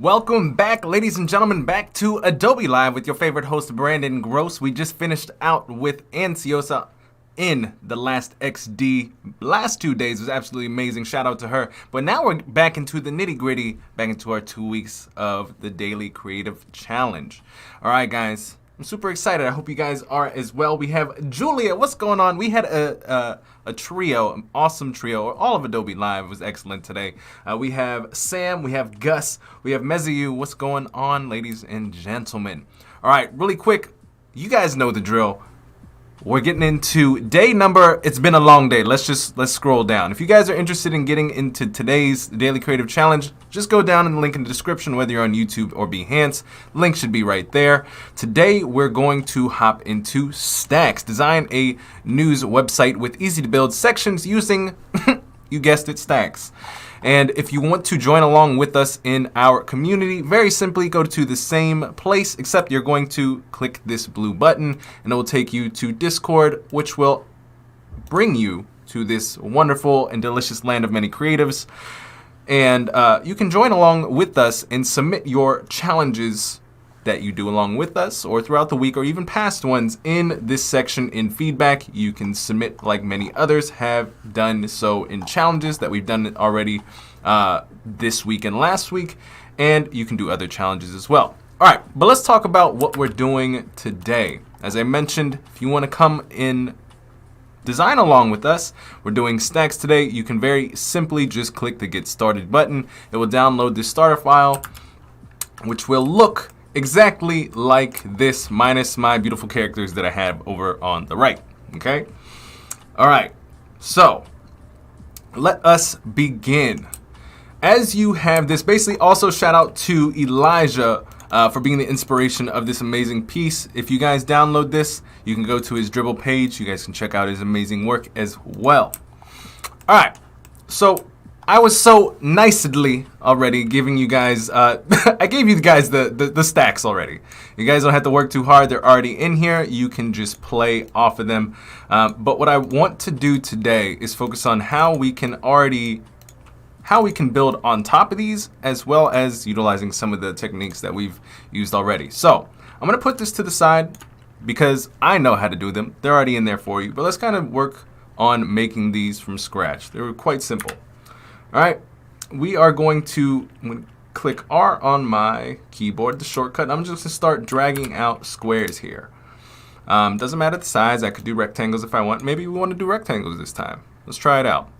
Welcome back, ladies and gentlemen, back to Adobe Live with your favorite host, Brandon Gross. We just finished out with Ansiosa in the last XD. Last 2 days was absolutely amazing. Shout out to her. But now we're back into the nitty gritty, back into our 2 weeks of the Daily Creative Challenge. All right, guys. I'm super excited. I hope you guys are as well. We have Julia. What's going on? We had a trio, an awesome trio. All of Adobe Live was excellent today. We have Sam, we have Gus, we have Meziu. What's going on, ladies and gentlemen? All right, really quick. You guys know the drill. We're getting into day number. It's been a long day. Let's scroll down. If you guys are interested in getting into today's Daily Creative Challenge, just go down in the link in the description, whether you're on YouTube or Behance. Link should be right there. Today, we're going to hop into Stacks. Design a news website with easy to build sections using, you guessed it, Stacks. And if you want to join along with us in our community, very simply go to the same place, except you're going to click this blue button and it will take you to Discord, which will bring you to this wonderful and delicious land of many creatives. And you can join along with us and submit your challenges that you do along with us or throughout the week or even past ones in this section in feedback. You can submit like many others have done so in challenges that we've done already this week and last week, and you can do other challenges as well. All right, but let's talk about what we're doing today. As I mentioned, if you want to come in design along with us, we're doing Stacks today. You can very simply just click the Get Started button. It will download the starter file, which will look exactly like this, minus my beautiful characters that I have over on the right. Okay? All right. So let us begin. As you have this, basically also shout out to Elijah for being the inspiration of this amazing piece. If you guys download this, you can go to his Dribble page. You guys can check out his amazing work as well. All right. So I was so nicely already giving you guys, I gave you guys the stacks already. You guys don't have to work too hard. They're already in here. You can just play off of them. But what I want to do today is focus on how we can build on top of these, as well as utilizing some of the techniques that we've used already. So I'm going to put this to the side because I know how to do them. They're already in there for you. But let's kind of work on making these from scratch. They were quite simple. All right, we are going to click R on my keyboard, the shortcut. I'm just going to start dragging out squares here. Doesn't matter the size. I could do rectangles if I want. Maybe we want to do rectangles this time. Let's try it out.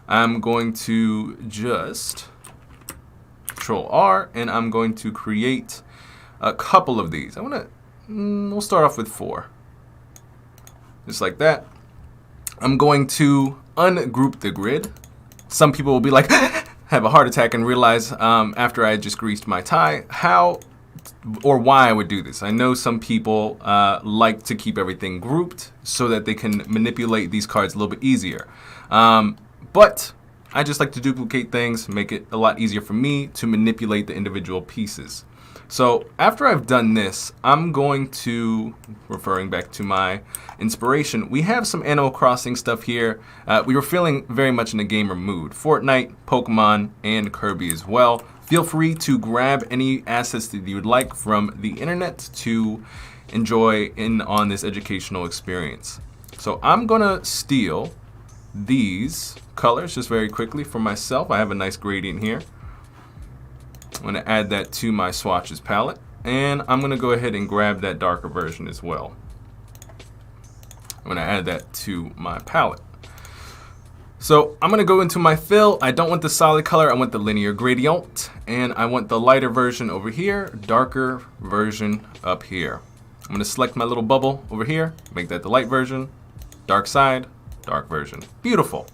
I'm going to just Control R, and I'm going to create a couple of these. We'll start off with 4. Just like that. I'm going to ungroup the grid. Some people will be like, have a heart attack and realize after I just greased my tie how or why I would do this. I know some people like to keep everything grouped so that they can manipulate these cards a little bit easier. But I just like to duplicate things, make it a lot easier for me to manipulate the individual pieces. So after I've done this, I'm going to, referring back to my inspiration, we have some Animal Crossing stuff here. We were feeling very much in a gamer mood. Fortnite, Pokemon, and Kirby as well. Feel free to grab any assets that you would like from the internet to enjoy on this educational experience. So I'm gonna steal these colors just very quickly for myself. I have a nice gradient here. I'm going to add that to my swatches palette, and I'm going to go ahead and grab that darker version as well. I'm going to add that to my palette. So I'm going to go into my fill. I don't want the solid color, I want the linear gradient, and I want the lighter version over here, darker version up here. I'm going to select my little bubble over here, make that the light version, dark side, dark version. Beautiful.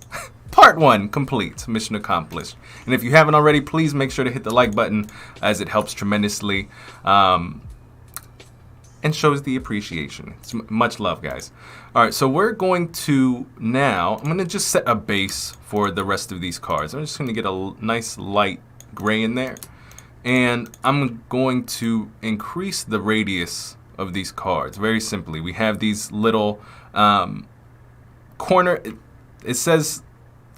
Part 1 complete, mission accomplished. And if you haven't already, please make sure to hit the like button as it helps tremendously and shows the appreciation. It's much love, guys. All right, so we're going to now, I'm going to just set a base for the rest of these cards. I'm just going to get a nice light gray in there. And I'm going to increase the radius of these cards very simply. We have these little corner, it says,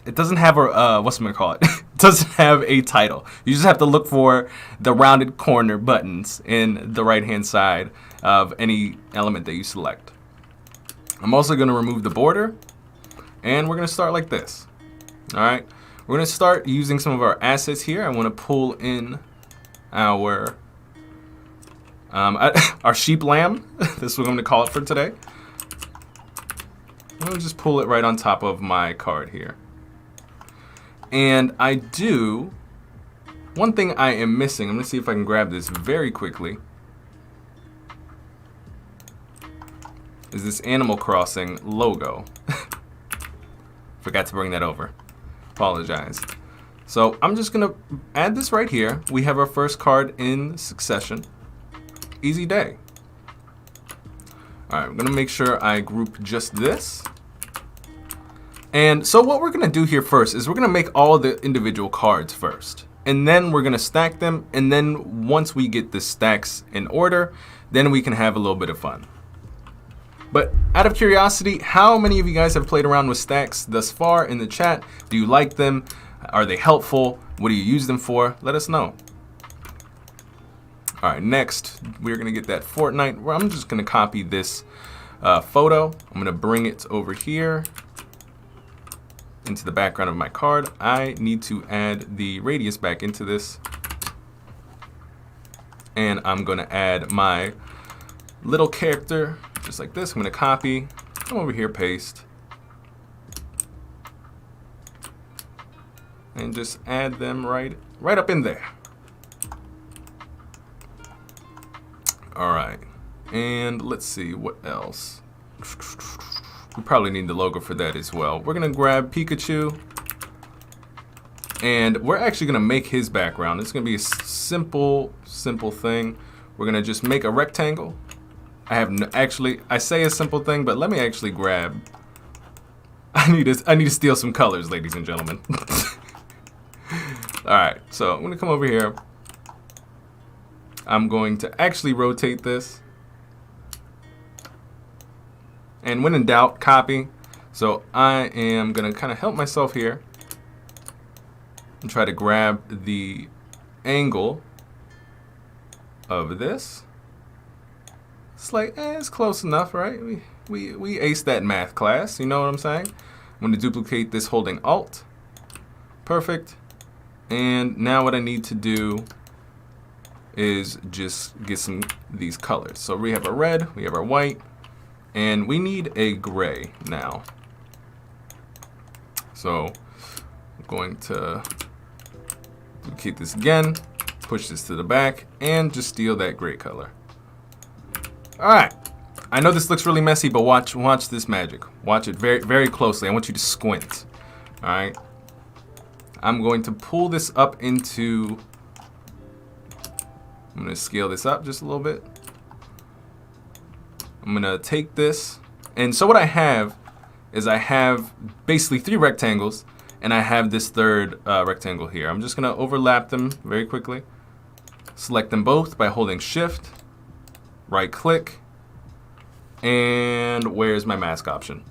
it doesn't have a, what's I'm gonna call it? doesn't have a title. You just have to look for the rounded corner buttons in the right-hand side of any element that you select. I'm also going to remove the border, and we're going to start like this. All right, we're going to start using some of our assets here. I want to pull in our sheep lamb. This is what I'm going to call it for today. I'm going to just pull it right on top of my card here. And I do, one thing I am missing, I'm going to see if I can grab this very quickly, is this Animal Crossing logo. Forgot to bring that over. Apologize. So I'm just going to add this right here. We have our first card in succession. Easy day. All right, I'm going to make sure I group just this. And so what we're going to do here first is we're going to make all the individual cards first. And then we're going to stack them. And then once we get the stacks in order, then we can have a little bit of fun. But out of curiosity, how many of you guys have played around with stacks thus far in the chat? Do you like them? Are they helpful? What do you use them for? Let us know. All right, next, we're going to get that Fortnite. Where I'm just going to copy this photo. I'm going to bring it over here into the background of my card. I need to add the radius back into this. And I'm going to add my little character just like this. I'm going to copy, come over here, paste, and just add them right up in there. All right, and let's see what else. We probably need the logo for that as well. We're gonna grab Pikachu, and we're actually gonna make his background. It's gonna be a simple thing. We're gonna just make a rectangle. I say a simple thing, but let me actually grab. I need to steal some colors, ladies and gentlemen. All right, so I'm gonna come over here. I'm going to actually rotate this. And when in doubt, copy. So I am gonna kind of help myself here and try to grab the angle of this. It's like, it's close enough, right? We aced that math class, you know what I'm saying? I'm gonna duplicate this holding Alt. Perfect. And now what I need to do is just get these colors. So we have our red, we have our white, and we need a gray now. So I'm going to duplicate this again, push this to the back, and just steal that gray color. All right, I know this looks really messy, but watch this magic. Watch it very, very closely. I want you to squint. All right, I'm going to pull this up into. I'm going to scale this up just a little bit. I'm going to take this, and so what I have is I have basically 3 rectangles, and I have this third rectangle here. I'm just going to overlap them very quickly. Select them both by holding Shift. Right click, and where's my mask option?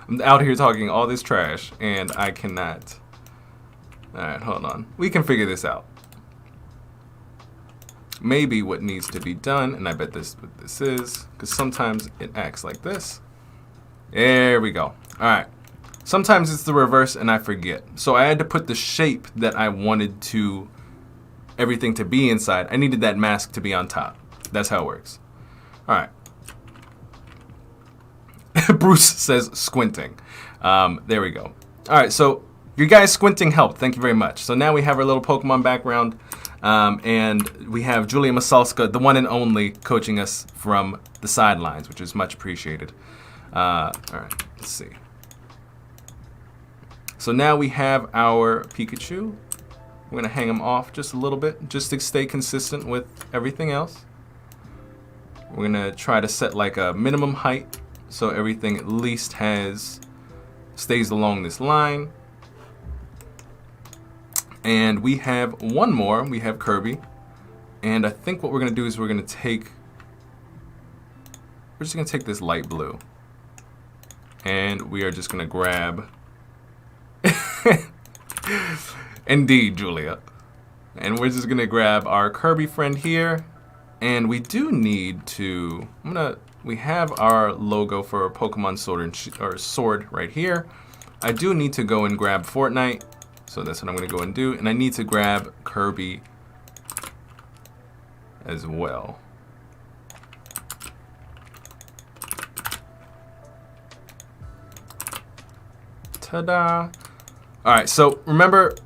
I'm out here talking all this trash, and I cannot. All right, hold on. We can figure this out. Maybe what needs to be done, and I bet this what this is, because sometimes it acts like this. There we go. All right. Sometimes it's the reverse, and I forget. So I had to put the shape that I wanted to everything to be inside. I needed that mask to be on top. That's how it works. All right. Bruce says squinting. There we go. All right, so your guys' squinting helped. Thank you very much. So now we have our little Pokemon background, and we have Julia Masalska, the one and only, coaching us from the sidelines, which is much appreciated. All right, let's see. So now we have our Pikachu. We're gonna hang them off just a little bit, just to stay consistent with everything else. We're gonna try to set like a minimum height, so everything at least stays along this line. And we have one more, we have Kirby. And I think what we're gonna do is we're just gonna take this light blue. And we are just gonna grab Indeed, Julia. And we're just gonna grab our Kirby friend here. And we do need to, we have our logo for Pokemon Sword right here. I do need to go and grab Fortnite. So that's what I'm gonna go and do. And I need to grab Kirby as well. Ta-da. All right, so remember,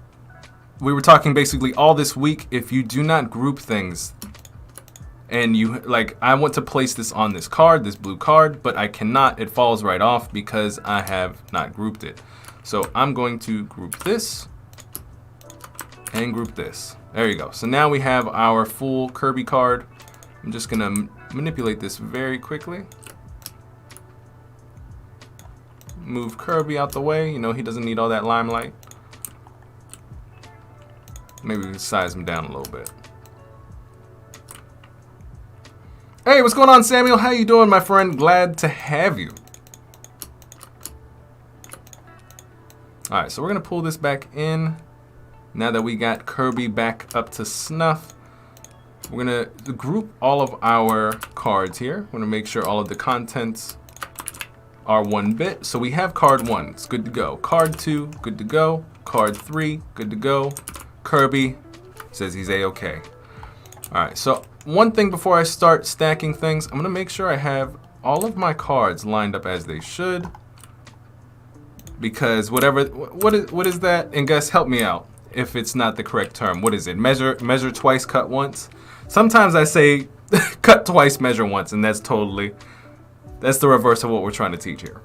we were talking basically all this week, if you do not group things, and you, like, I want to place this on this card, this blue card, but I cannot, it falls right off because I have not grouped it. So I'm going to group this and group this. There you go. So now we have our full Kirby card. I'm just gonna manipulate this very quickly. Move Kirby out the way. You know, he doesn't need all that limelight. Maybe we can size him down a little bit. Hey, what's going on, Samuel? How you doing, my friend? Glad to have you. All right, so we're gonna pull this back in. Now that we got Kirby back up to snuff, we're gonna group all of our cards here. We're gonna make sure all of the contents are 1 bit. So we have card 1, it's good to go. Card 2, good to go. Card 3, good to go. Kirby says he's A-okay. All right, so one thing before I start stacking things, I'm gonna make sure I have all of my cards lined up as they should. Because what is that? And guys, help me out if it's not the correct term. What is it? Measure twice, cut once? Sometimes I say cut twice, measure once, and that's the reverse of what we're trying to teach here.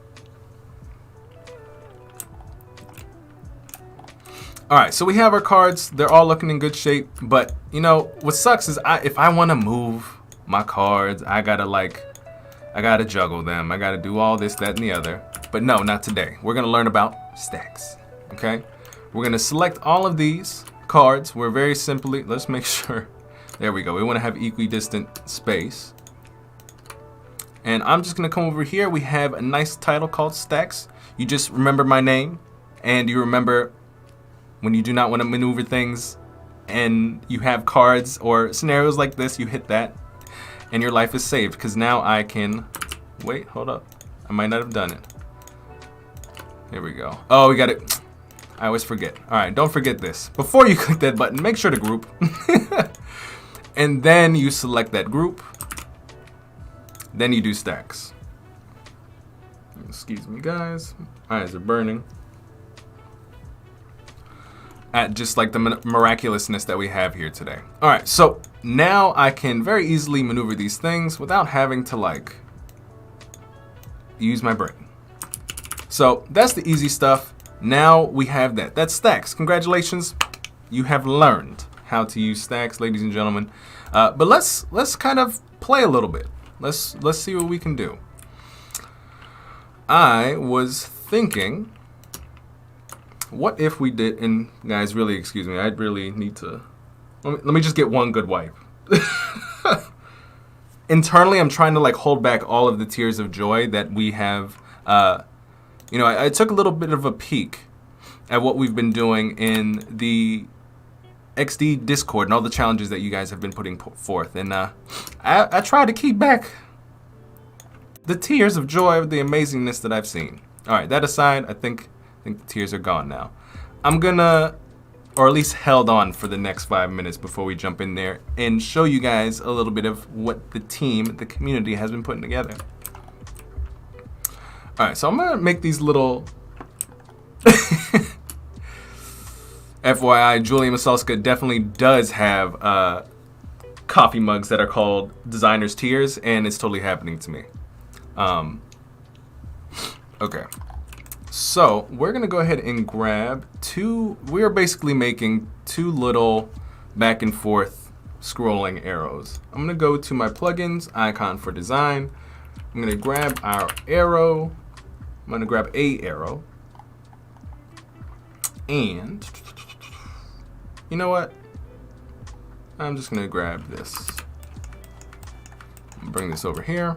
All right, so we have our cards. They're all looking in good shape, but you know, what sucks is if I want to move my cards, I gotta juggle them. I gotta do all this, that, and the other. But no, not today. We're gonna learn about stacks, okay? We're gonna select all of these cards. We're very simply, let's make sure, there we go. We wanna have equidistant space. And I'm just gonna come over here. We have a nice title called Stacks. You just remember my name, and you remember when you do not want to maneuver things and you have cards or scenarios like this, you hit that and your life is saved, because now I can, wait, hold up. I might not have done it. Here we go. Oh, we got it. I always forget. All right, don't forget this. Before you click that button, make sure to group. And then you select that group. Then you do stacks. Excuse me, guys. Eyes are burning. At just like the miraculousness that we have here today. All right, so now I can very easily maneuver these things without having to like use my brain. So that's the easy stuff. Now we have that. That's stacks. Congratulations, you have learned how to use stacks, ladies and gentlemen. But let's kind of play a little bit. Let's see what we can do. I was thinking, what if we did, and guys, really excuse me, I really need to, let me just get one good wipe. Internally, I'm trying to like hold back all of the tears of joy that we have. You know, I took a little bit of a peek at what we've been doing in the XD Discord and all the challenges that you guys have been putting forth. And I try to keep back the tears of joy of the amazingness that I've seen. All right, that aside, I think the tears are gone now. I'm gonna, or at least held on for the next 5 minutes before we jump in there and show you guys a little bit of what the team, the community has been putting together. All right, so I'm gonna make these little, FYI, Julia Masalska definitely does have coffee mugs that are called Designer's Tears, and it's totally happening to me. Okay. So we're gonna go ahead and grab we are basically making 2 little back and forth scrolling arrows. I'm gonna go to my plugins, icon for design. I'm gonna grab our arrow. I'm gonna grab a arrow. And you know what? I'm just gonna grab this. Bring this over here.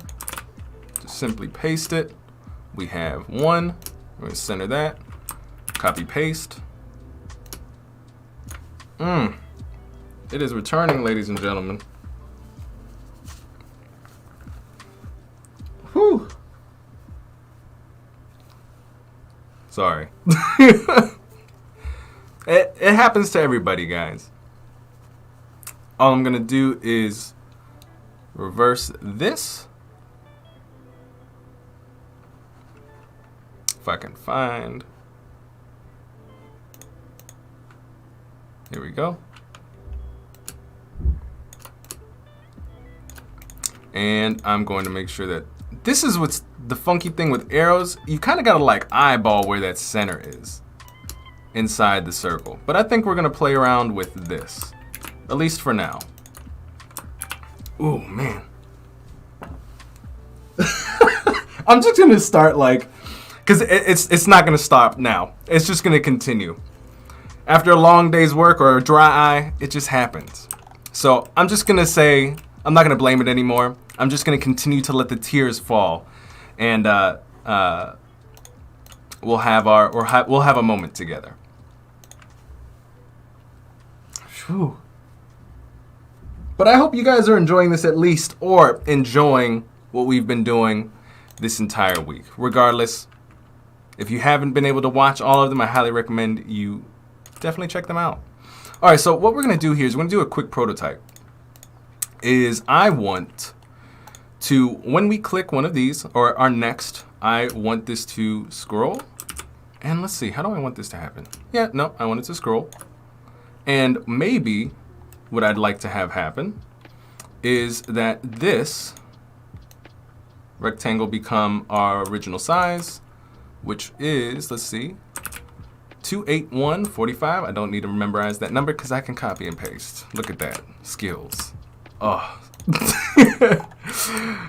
Just simply paste it. We have 1. We're gonna center that, copy paste, It is returning, ladies and gentlemen. Whew. Sorry. It happens to everybody, guys. All I'm gonna do is reverse this. If I can find. Here we go. And I'm going to make sure that this is what's the funky thing with arrows. You kind of got to like eyeball where that center is inside the circle. But I think we're going to play around with this, at least for now. Ooh, man. I'm just going to start like, because it's not going to stop now. It's just going to continue. After a long day's work or a dry eye, it just happens. So I'm just going to say, I'm not going to blame it anymore. I'm just going to continue to let the tears fall. And we'll have a moment together. Whew. But I hope you guys are enjoying this at least, or enjoying what we've been doing this entire week. Regardless, if you haven't been able to watch all of them, I highly recommend you definitely check them out. All right, so what we're going to do here is we're going to do a quick prototype. I want to, when we click one of these, or our next, I want this to scroll. And let's see, how do I want this to happen? Yeah, no, I want it to scroll. And maybe what I'd like to have happen is that this rectangle become our original size, which is, let's see, 28145. I don't need to memorize that number because I can copy and paste. Look at that, skills. Oh.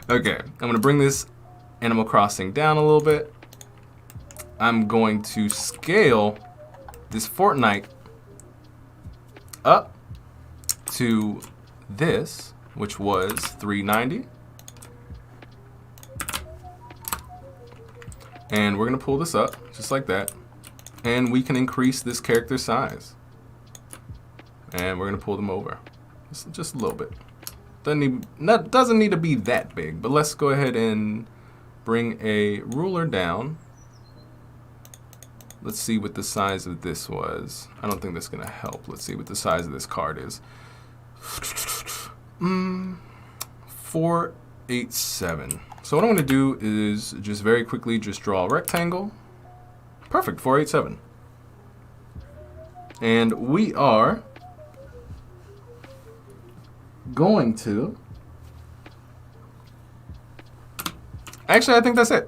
Okay, I'm gonna bring this Animal Crossing down a little bit. I'm going to scale this Fortnite up to this, which was 390. And we're gonna pull this up just like that. And we can increase this character size. And we're gonna pull them over just a little bit. Doesn't need to be that big, but let's go ahead and bring a ruler down. Let's see what the size of this was. I don't think that's gonna help. Let's see what the size of this card is. 487. So what I'm gonna do is just very quickly just draw a rectangle. Perfect, 487. And we are going to, actually I think that's it.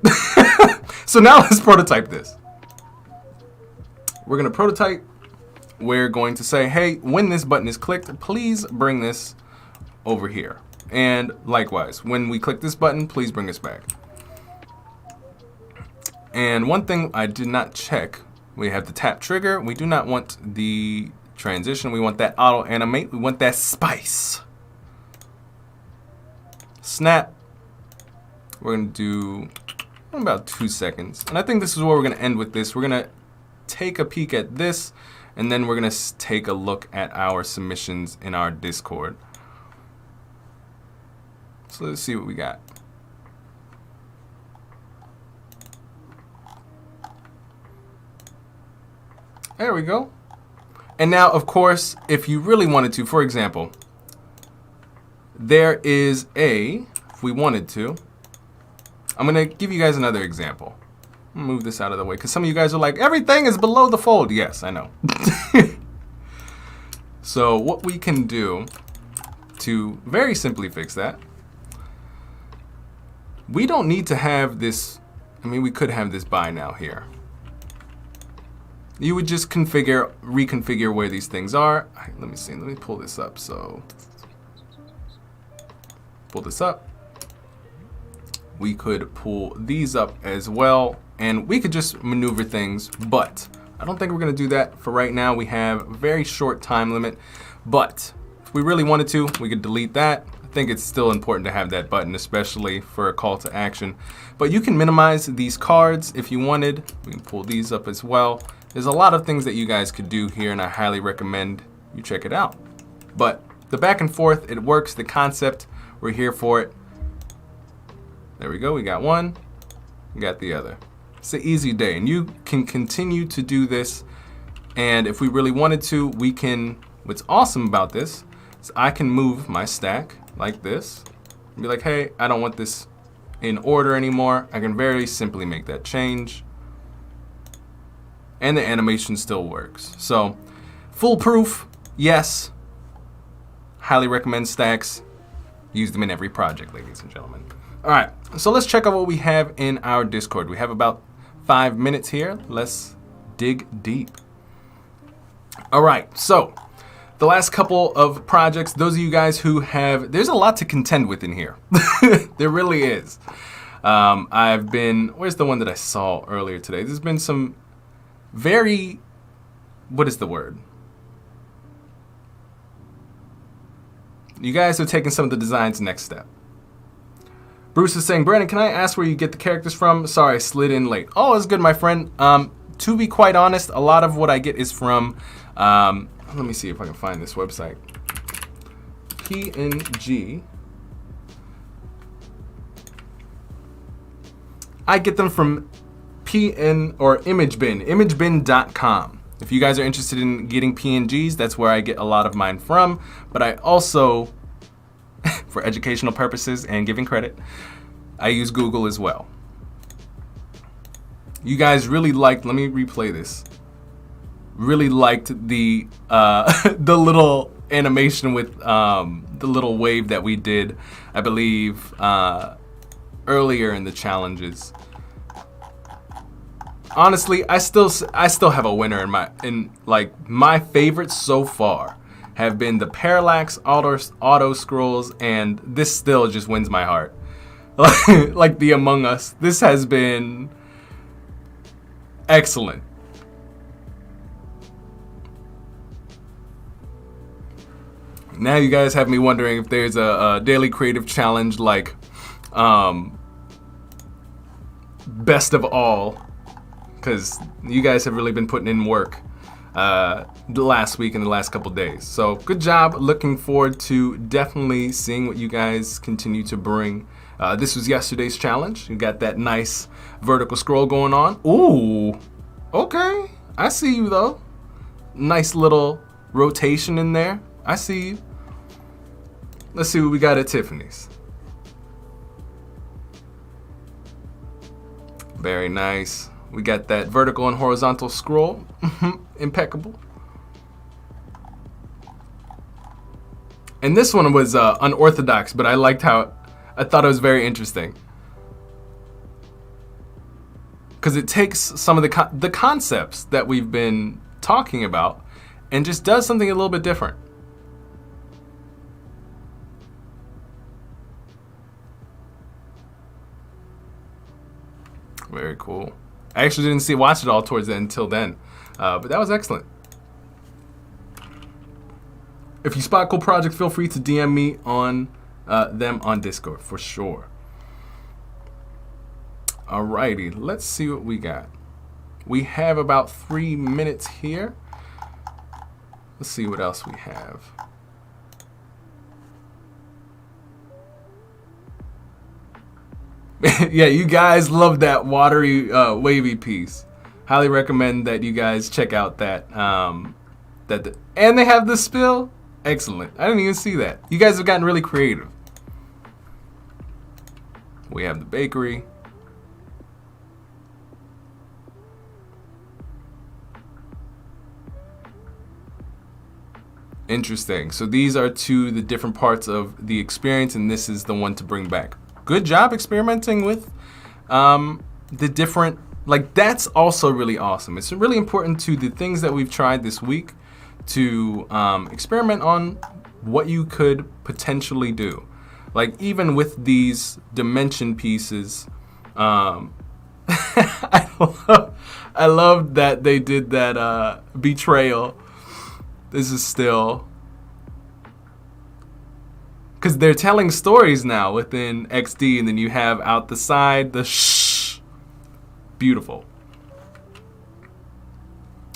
So now let's prototype this. We're gonna prototype. We're going to say, hey, when this button is clicked, please bring this over here. And likewise, when we click this button, please bring us back. And one thing I did not check, we have the tap trigger. We do not want the transition. We want that auto animate. We want that spice. Snap. We're gonna do about 2 seconds. And I think this is where we're gonna end with this. We're gonna take a peek at this, and then we're gonna take a look at our submissions in our Discord. So let's see what we got. There we go. And now, of course, if you really wanted to, for example, there is if we wanted to, I'm gonna give you guys another example. Move this out of the way, because some of you guys are like, everything is below the fold. Yes, I know. So what we can do to very simply fix that, we don't need to have this, I mean, we could have this by now here. You would just reconfigure where these things are. Let me see, let me pull this up. So, pull this up. We could pull these up as well, and we could just maneuver things, but I don't think we're gonna do that for right now. We have a very short time limit, but if we really wanted to, we could delete that. I think it's still important to have that button, especially for a call to action. But you can minimize these cards if you wanted. We can pull these up as well. There's a lot of things that you guys could do here, and I highly recommend you check it out. But the back and forth, it works. The concept, we're here for it. There we go. We got one. We got the other. It's an easy day, and you can continue to do this. And if we really wanted to, we can. What's awesome about this is I can move my stack like this and be like, hey, I don't want this in order anymore. I can very simply make that change, and the animation still works. So foolproof, yes. Highly recommend stacks. Use them in every project, ladies and gentlemen. All right, so let's check out what we have in our Discord. We have about 5 minutes here. Let's dig deep. All right, so the last couple of projects, those of you guys who have, there's a lot to contend with in here. There really is. I've been, where's the one that I saw earlier today? There's been some very, what is the word? You guys are taking some of the designs next step. Bruce is saying, Brandon, can I ask where you get the characters from? Sorry, I slid in late. Oh, it's good, my friend. To be quite honest, a lot of what I get is from, let me see if I can find this website. PNG. I get them from PN or ImageBin, imagebin.com. If you guys are interested in getting PNGs, that's where I get a lot of mine from. But I also, for educational purposes and giving credit, I use Google as well. You guys really liked, let me replay this. Really liked the the little animation with the little wave that we did, I believe, earlier in the challenges. Honestly, I still have a winner in my favorites so far have been the parallax auto scrolls, and this still just wins my heart. Like the Among Us, this has been excellent. Now you guys have me wondering if there's a daily creative challenge like best of all, because you guys have really been putting in work the last week and the last couple days. So good job. Looking forward to definitely seeing what you guys continue to bring. This was yesterday's challenge. You got that nice vertical scroll going on. Ooh, okay. I see you though. Nice little rotation in there. I see you. Let's see what we got at Tiffany's. Very nice. We got that vertical and horizontal scroll. Impeccable. And this one was unorthodox, but I liked how, I thought it was very interesting. Because it takes some of the concepts that we've been talking about and just does something a little bit different. Very cool. I actually didn't watch it all towards the end until then, but that was excellent. If you spot cool projects, feel free to DM me on them on Discord for sure. Alrighty, let's see what we got. We have about 3 minutes here. Let's see what else we have. Yeah, you guys love that watery, wavy piece. Highly recommend that you guys check out that. And they have the spill. Excellent. I didn't even see that. You guys have gotten really creative. We have the bakery. Interesting. So these are two the different parts of the experience, and this is the one to bring back. Good job experimenting with the different, like that's also really awesome. It's really important to the things that we've tried this week to experiment on what you could potentially do. Like even with these dimension pieces, I love that they did that betrayal. This is still, because they're telling stories now within XD, and then you have out the side the shh. Beautiful.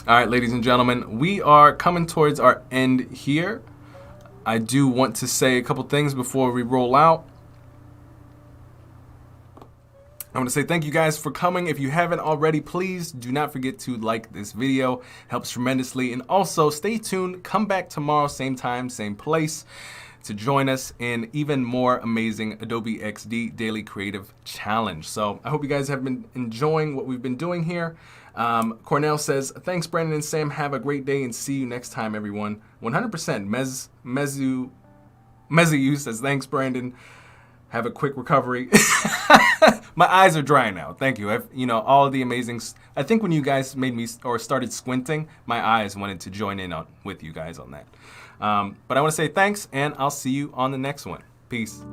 All right, ladies and gentlemen, we are coming towards our end here. I do want to say a couple things before we roll out. I want to say thank you guys for coming. If you haven't already, please do not forget to like this video. Helps tremendously. And also stay tuned. Come back tomorrow, same time, same place, to join us in even more amazing Adobe XD Daily Creative Challenge. So I hope you guys have been enjoying what we've been doing here. Cornell says, thanks, Brandon and Sam. Have a great day and see you next time, everyone. 100%. Mezu says, thanks, Brandon. Have a quick recovery. My eyes are dry now. Thank you. All of the amazing. I think when you guys made me or started squinting, my eyes wanted to join in with you guys on that. But I want to say thanks, and I'll see you on the next one. Peace.